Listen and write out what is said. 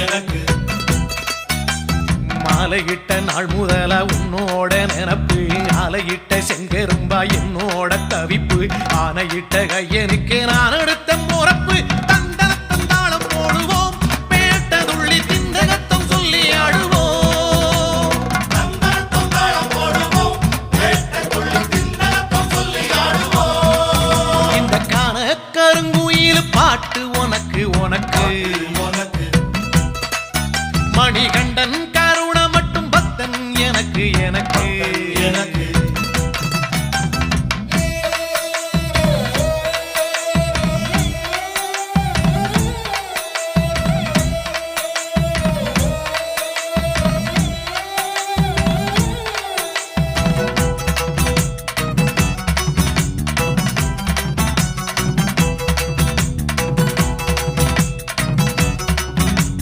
எனக்கு மாலையிட்ட நாள் முதல உன்னோட நினப்பு ஆலையிட்ட செங்கரும்பா என்னோட தவிப்பு ஆனையிட்ட கையனுக்கு நான் எடுத்த முறப்பு தந்தளத்தம் தாளம் போடுவோம் பேட்டதுள்ளி திந்தகத்தம் சொல்லி ஆடுவோம் தந்தளத்தம் தாளம் போடுவோம் பேட்டதுள்ளி திந்தகத்தம் சொல்லி ஆடுவோம் இந்த காண கருங்குயில் பாட்டு உனக்கு உனக்கு உனக்கு மணிகண்ட